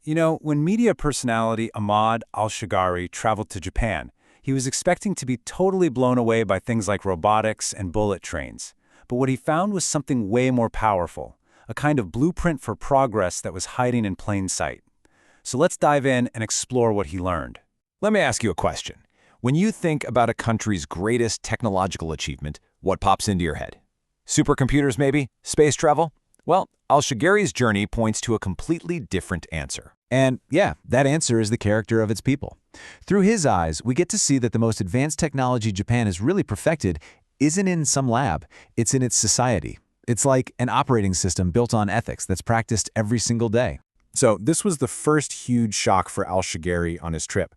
When media personality Ahmad al-Shagari traveled to Japan, he was expecting to be totally blown away by things like robotics and bullet trains. But what he found was something way more powerful, a kind of blueprint for progress that was hiding in plain sight. So let's dive in and explore what he learned. Let me ask you a question. When you think about a country's greatest technological achievement, what pops into your head? Supercomputers, maybe? Space travel? Well, al-Shagari's journey points to a completely different answer. And yeah, that answer is the character of its people. Through his eyes, we get to see that the most advanced technology Japan has really perfected isn't in some lab, it's in its society. It's like an operating system built on ethics that's practiced every single day. So this was the first huge shock for al-Shagari on his trip.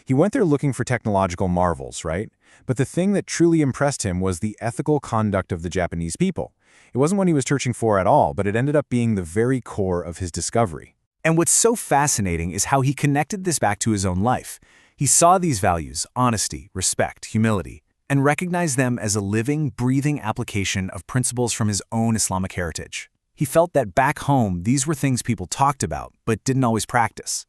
He went there looking for technological marvels, right? But the thing that truly impressed him was the ethical conduct of the Japanese people. It wasn't what he was searching for at all, but it ended up being the very core of his discovery. And what's so fascinating is how he connected this back to his own life. He saw these values, honesty, respect, humility, and recognized them as a living, breathing application of principles from his own Islamic heritage. He felt that back home, these were things people talked about, but didn't always practice.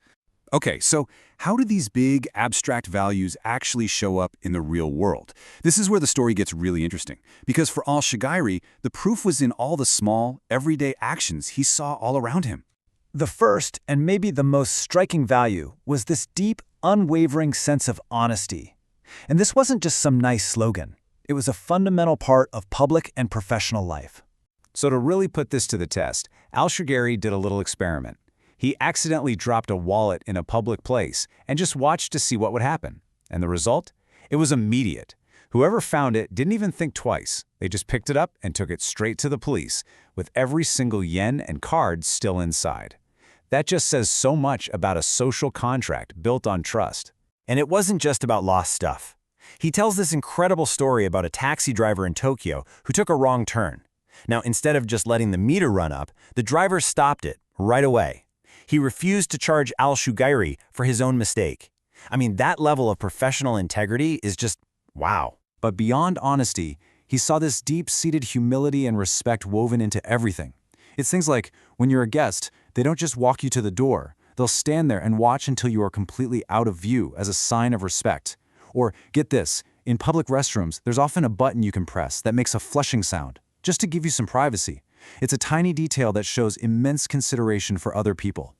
Okay, so how do these big, abstract values actually show up in the real world? This is where the story gets really interesting, because for al-Shagari, the proof was in all the small, everyday actions he saw all around him. The first, and maybe the most striking value, was this deep, unwavering sense of honesty. And this wasn't just some nice slogan. It was a fundamental part of public and professional life. So to really put this to the test, al-Shagari did a little experiment. He accidentally dropped a wallet in a public place and just watched to see what would happen. And the result? It was immediate. Whoever found it didn't even think twice. They just picked it up and took it straight to the police, with every single yen and card still inside. That just says so much about a social contract built on trust. And it wasn't just about lost stuff. He tells this incredible story about a taxi driver in Tokyo who took a wrong turn. Now, instead of just letting the meter run up, the driver stopped it right away. He refused to charge al-Shagari for his own mistake. I mean, that level of professional integrity is just wow. But beyond honesty, he saw this deep-seated humility and respect woven into everything. It's things like, when you're a guest, they don't just walk you to the door. They'll stand there and watch until you are completely out of view as a sign of respect. Or, get this, in public restrooms, there's often a button you can press that makes a flushing sound, just to give you some privacy. It's a tiny detail that shows immense consideration for other people.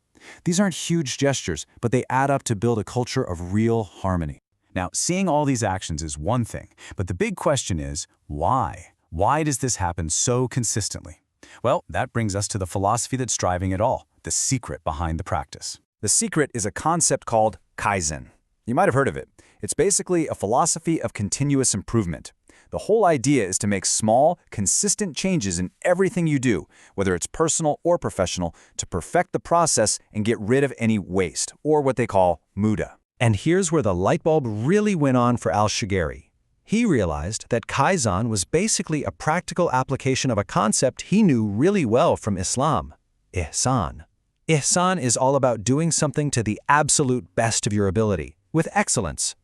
These aren't huge gestures, but they add up to build a culture of real harmony. Now, seeing all these actions is one thing, but the big question is, why? Why does this happen so consistently? Well, that brings us to the philosophy that's driving it all, the secret behind the practice. The secret is a concept called Kaizen. You might have heard of it. It's basically a philosophy of continuous improvement. The whole idea is to make small, consistent changes in everything you do, whether it's personal or professional, to perfect the process and get rid of any waste, or what they call muda. And here's where the light bulb really went on for al-Shagari. He realized that Kaizen was basically a practical application of a concept he knew really well from Islam, Ihsan. Ihsan is all about doing something to the absolute best of your ability, with excellence.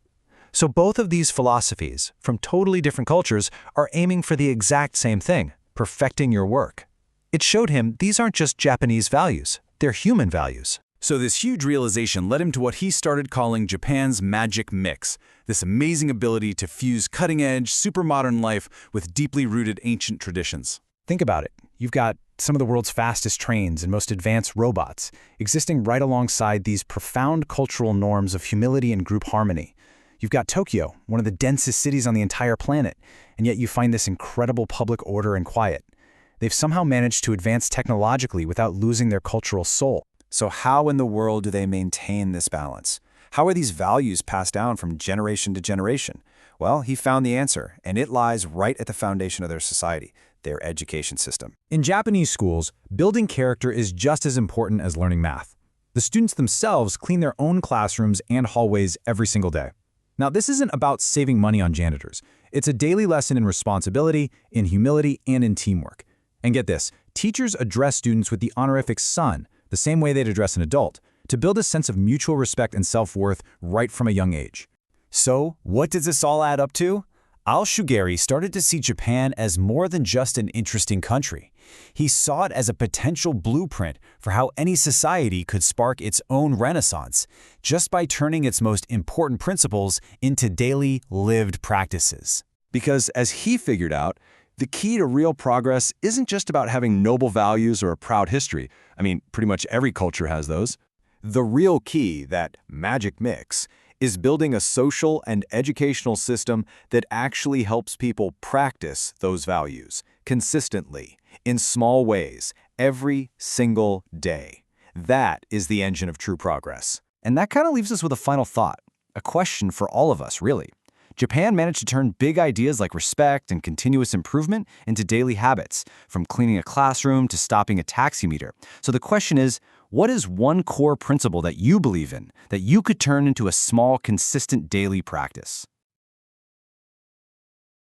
So both of these philosophies, from totally different cultures, are aiming for the exact same thing, perfecting your work. It showed him these aren't just Japanese values, they're human values. So this huge realization led him to what he started calling Japan's magic mix, this amazing ability to fuse cutting-edge, super modern life with deeply rooted ancient traditions. Think about it. You've got some of the world's fastest trains and most advanced robots existing right alongside these profound cultural norms of humility and group harmony. You've got Tokyo, one of the densest cities on the entire planet, and yet you find this incredible public order and quiet. They've somehow managed to advance technologically without losing their cultural soul. So how in the world do they maintain this balance? How are these values passed down from generation to generation? Well, he found the answer, and it lies right at the foundation of their society, their education system. In Japanese schools, building character is just as important as learning math. The students themselves clean their own classrooms and hallways every single day. Now, this isn't about saving money on janitors. It's a daily lesson in responsibility, in humility, and in teamwork. And get this, teachers address students with the honorific son, the same way they'd address an adult, to build a sense of mutual respect and self-worth right from a young age. So, what does this all add up to? Al-Shagari started to see Japan as more than just an interesting country. He saw it as a potential blueprint for how any society could spark its own renaissance, just by turning its most important principles into daily lived practices. Because as he figured out, the key to real progress isn't just about having noble values or a proud history. I mean, pretty much every culture has those. The real key, that magic mix, is building a social and educational system that actually helps people practice those values consistently, in small ways, every single day. That is the engine of true progress. And that kind of leaves us with a final thought, a question for all of us, really. Japan managed to turn big ideas like respect and continuous improvement into daily habits, from cleaning a classroom to stopping a taxi meter. So the question is, what is one core principle that you believe in that you could turn into a small, consistent daily practice?